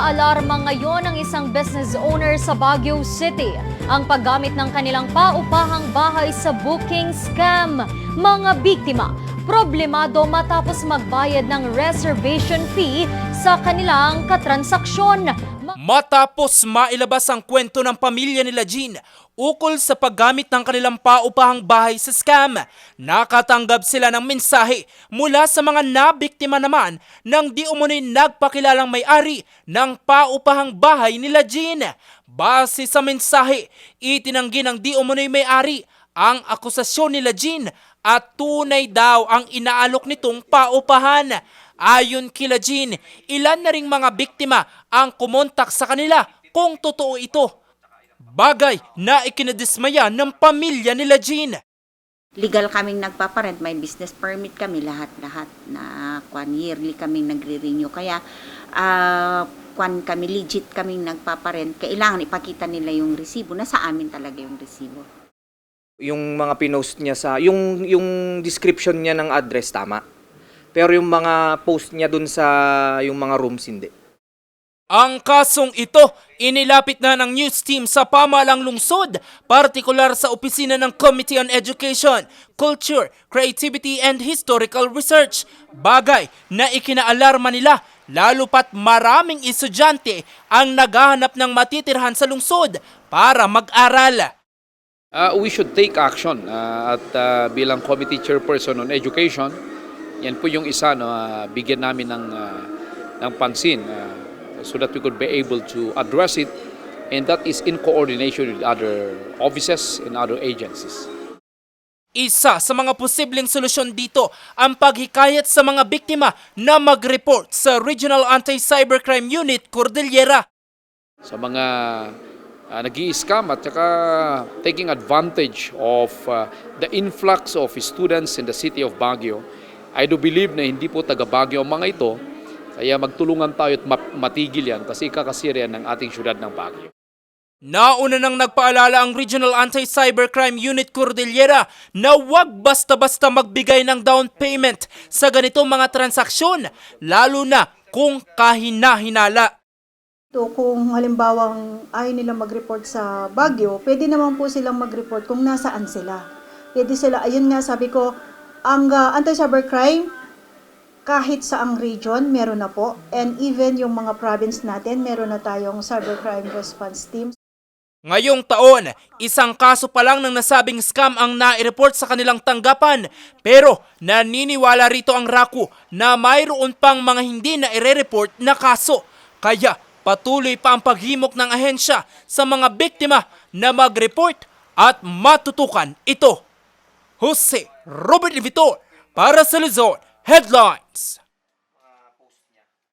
Inaalarma ngayon ang isang business owner sa Baguio City ang paggamit ng kanilang paupahang bahay sa booking scam. Mga biktima, problemado matapos magbayad ng reservation fee sa kanilang katransaksyon. Matapos mailabas ang kwento ng pamilya nila Jean ukol sa paggamit ng kanilang paupahang bahay sa scam, nakatanggap sila ng mensahe mula sa mga nabiktima naman ng di umano'y nagpakilalang may-ari ng paupahang bahay nila Jean. Base sa mensahe, itinanggi ng di umano'y may-ari ang akusasyon nila Jean at tunay daw ang inaalok nitong paupahan. Ayon kila Jean, ilan na ring mga biktima ang kumontak sa kanila kung totoo ito. Bagay na ikinadismaya ng pamilya nila Jean. Legal kaming nagpaparent, may business permit kami, lahat-lahat na yearly kaming nagre-renew. Kaya kami legit kaming nagpaparent. Kailangan ipakita nila yung resibo. Nasa amin talaga yung resibo. Yung mga pinost niya sa yung description niya ng address tama. Pero yung mga post niya dun sa yung mga rooms hindi. Ang kasong ito, inilapit na ng news team sa pamahalang lungsod, partikular sa opisina ng Committee on Education, Culture, Creativity and Historical Research. Bagay na ikinaalarma nila, lalo pat maraming estudyante ang naghahanap ng matitirhan sa lungsod para mag-aral. We should take action at bilang Committee Chairperson on Education, yan po yung isa, bigyan namin ng pansin so that we could be able to address it, and that is in coordination with other offices and other agencies. Isa sa mga posibleng solusyon dito ang paghikayat sa mga biktima na mag-report sa Regional Anti-Cybercrime Unit Cordillera. Sa mga nag-i-scam at saka taking advantage of the influx of students in the city of Baguio, I do believe na hindi po taga Baguio ang mga ito, kaya magtulungan tayo at matigil yan kasi kakasira ng ating syudad ng Baguio. Nauna nang nagpaalala ang Regional Anti-Cybercrime Unit Cordillera na huwag basta-basta magbigay ng down payment sa ganitong mga transaksyon, lalo na kung kahina-hinala. Kung halimbawang ayaw nila mag-report sa Baguio, pwede naman po silang mag-report kung nasaan sila. Pwede sila, ayun nga sabi ko, ang anti-cybercrime, kahit sa ang region, meron na po. And even yung mga province natin, meron na tayong cybercrime response teams. Ngayong taon, isang kaso pa lang ng nasabing scam ang nai-report sa kanilang tanggapan. Pero naniniwala rito ang RACU na mayroon pang mga hindi na ire-report na kaso. Kaya patuloy pa ang paghimok ng ahensya sa mga biktima na mag-report at matutukan ito. Jose Robert Livitor para sa Luzon Headlines.